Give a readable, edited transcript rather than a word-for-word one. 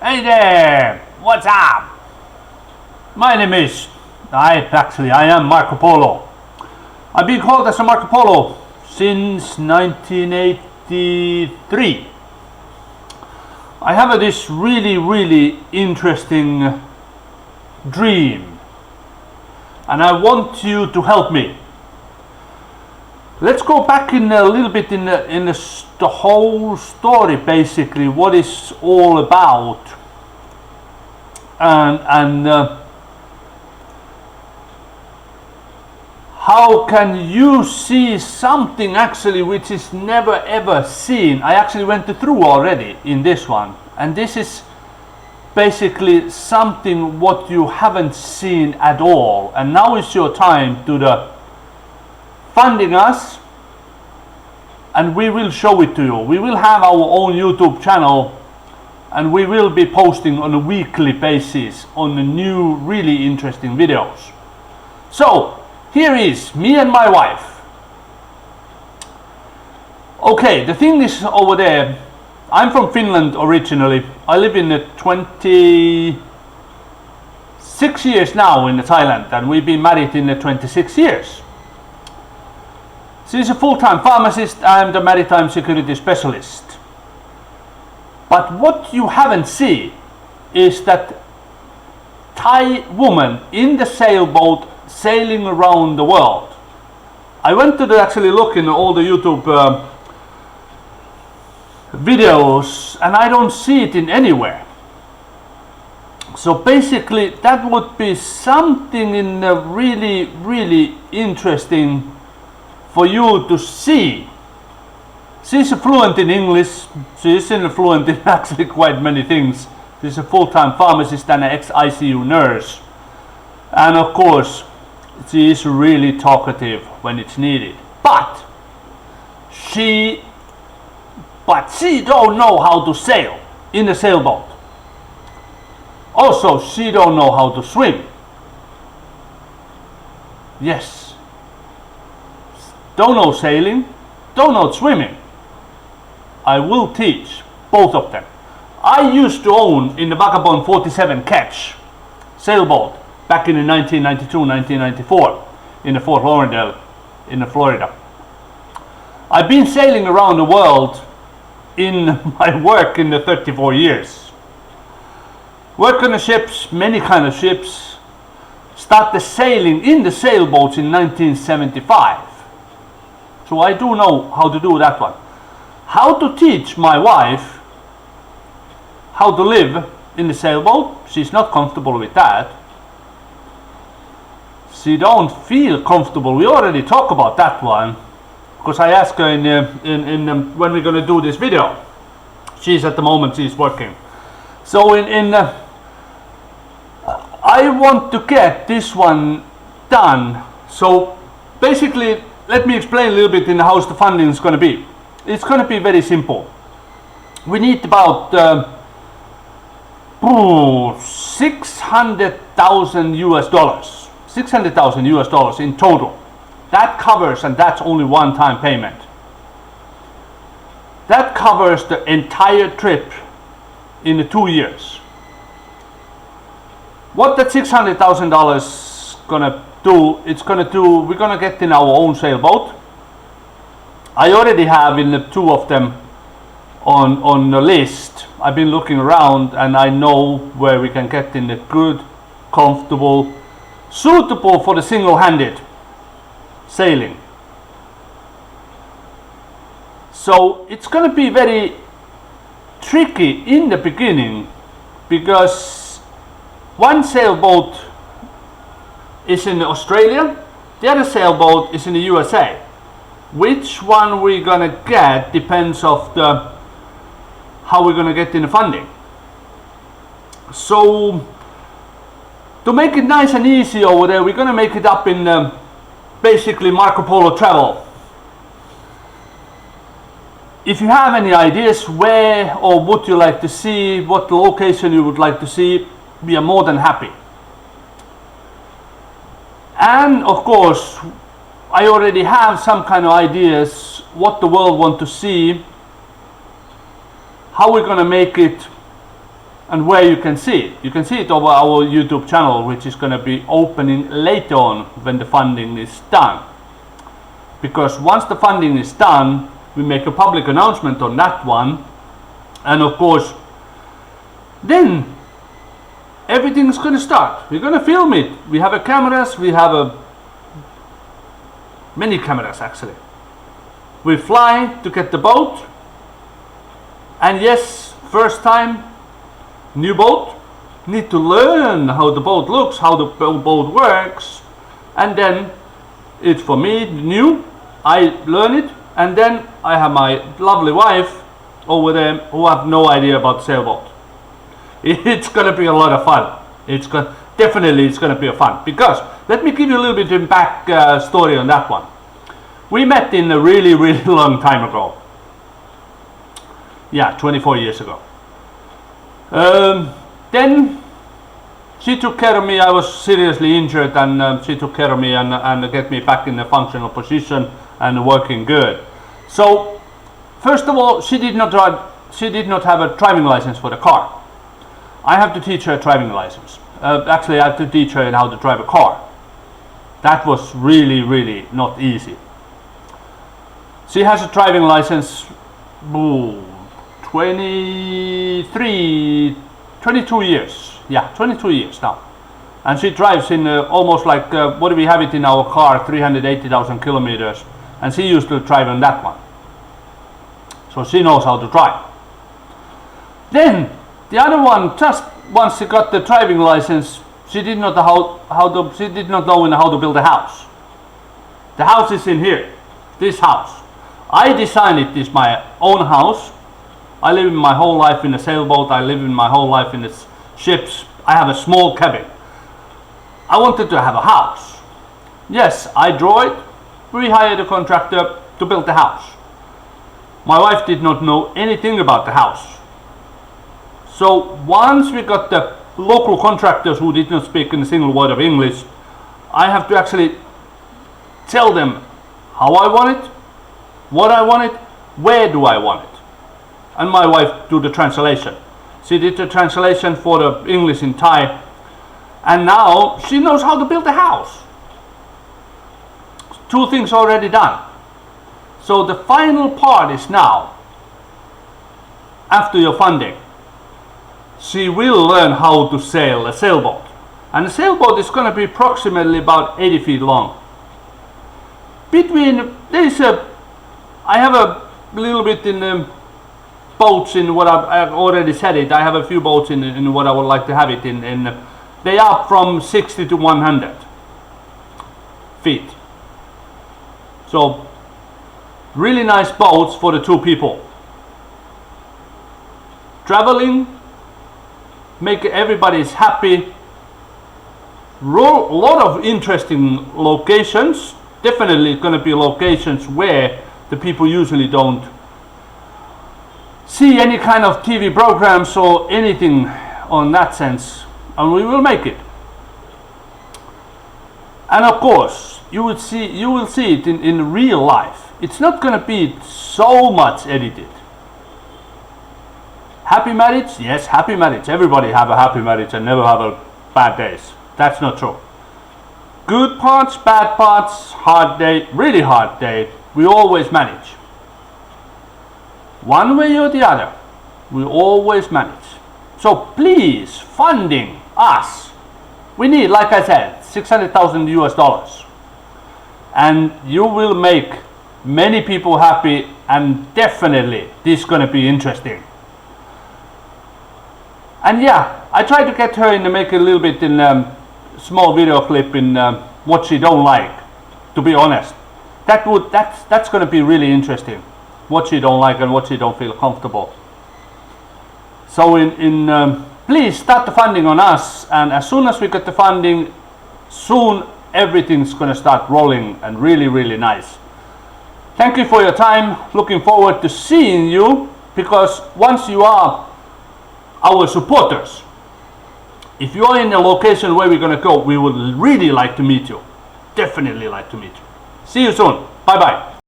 Hey there, what's up? My name is, I am Marco Polo. I've been called as a Marco Polo since 1983. I have this really interesting dream, and I want you to help me. Let's go back in a little bit in the whole story, basically what it's all about, and how can you see something actually which is never ever seen. I actually went through already in this one, and this is basically something what you haven't seen at all, and now is your time to funding us, and we will show it to you. We will have our own YouTube channel, and we will be posting on a weekly basis on the new really interesting videos. So here is me and my wife. Okay, the thing is over there, I'm from Finland originally. I live in 26 years now in Thailand, and we've been married in 26 years. She's a full-time pharmacist. I'm the maritime security specialist. But what you haven't seen is that Thai woman in the sailboat sailing around the world. I went to actually look in all the YouTube videos, and I don't see it in anywhere. So basically that would be something in a really interesting for you to see. She's fluent in English. She's fluent in actually quite many things. She's a full-time pharmacist and an ex-ICU nurse, and of course she is really talkative when it's needed. But she don't know how to sail in a sailboat. Also, she don't know how to swim. Yes. Don't know sailing, don't know swimming. I will teach both of them. I used to own in the Vagabond 47 Catch sailboat back in 1992-1994 in the Fort Lauderdale in Florida. I've been sailing around the world in my work in the 34 years. Work on the ships, many kind of ships. Started sailing in the sailboats in 1975. So I do know how to do that one. How to teach my wife how to live in the sailboat. She's not comfortable with that. She don't feel comfortable. We already talked about that one, because I asked her in when we're going to do this video. She's at the moment she's working. So I want to get this one done. So basically, let me explain a little bit in how the funding is going to be. It's going to be very simple. We need about $600,000 US. $600,000 US in total. That covers, and that's only one-time payment. That covers the entire trip in the 2 years. What that $600,000 gonna do? We're gonna get in our own sailboat. I already have in the two of them on the list. I've been looking around, and I know where we can get in the good, comfortable, suitable for the single-handed sailing. So it's going to be very tricky in the beginning, because one sailboat is in Australia, the other sailboat is in the USA. Which one we're going to get depends of how we're going to get in the funding. So to make it nice and easy over there, we're going to make it up in basically Marco Polo travel. If you have any ideas where or would you like to see, what location you would like to see, we are more than happy. And of course, I already have some kind of ideas what the world want to see, how we're going to make it, and where you can see it. You can see it over our YouTube channel, which is going to be opening later on when the funding is done. Because once the funding is done, we make a public announcement on that one, and of course then everything's going to start. We're going to film it. We have cameras, we have many cameras actually. We fly to get the boat, and yes, first time, new boat, need to learn how the boat looks, how the boat works, and then it's for me new. I learn it, and then I have my lovely wife over there who have no idea about sailboat. It's gonna be a lot of fun. Definitely it's gonna be a fun, because let me give you a little bit of back story on that one. We met in a really long time ago. Yeah, 24 years ago. Then she took care of me. I was seriously injured, and she took care of me and get me back in a functional position and working good. So first of all, she did not have a driving license for the car. I have to teach her a driving license. Actually, I have to teach her how to drive a car. That was really not easy. She has a driving license 22 years. Yeah, 22 years now. And she drives in almost like, what do we have it in our car, 380,000 kilometers. And she used to drive on that one. So she knows how to drive. Then the other one, just once she got the driving license, she did not know how to build a house. The house is in here, this house. I designed it. This is my own house. I live my whole life in a sailboat. I live in my whole life in the ships. I have a small cabin. I wanted to have a house. Yes, I draw it. We hired a contractor to build the house. My wife did not know anything about the house. So once we got the local contractors who did not speak a single word of English, I have to actually tell them how I want it, what I want it, where do I want it. And my wife do the translation. She did the translation for the English in Thai, and now she knows how to build a house. 2 things already done. So the final part is now, after your funding, she will learn how to sail a sailboat. And the sailboat is going to be approximately about 80 feet long. I have a little bit in boats in what I've already said it. I have a few boats in what I would like to have it in. They are from 60 to 100 feet. So really nice boats for the 2 people. Traveling, make everybody's happy. A lot of interesting locations. Definitely going to be locations where the people usually don't see any kind of TV programs or anything on that sense, and we will make it. And of course, you will see it in real life. It's not going to be so much edited. Happy marriage? Yes, happy marriage. Everybody have a happy marriage and never have a bad days. That's not true. Good parts, bad parts, hard day, really hard day, we always manage. One way or the other, we always manage. So please, funding us. We need, like I said, $600,000. And you will make many people happy, and definitely this is going to be interesting. And yeah, I tried to get her in to make a little bit in small video clip in what she don't like, to be honest. That's going to be really interesting, what she don't like and what she don't feel comfortable. So please start the funding on us, and as soon as we get the funding, soon everything's going to start rolling and really nice. Thank you for your time. Looking forward to seeing you, because once you are our supporters, if you are in a location where we're going to go, we would really like to meet you. Definitely like to meet you. See you soon. Bye bye.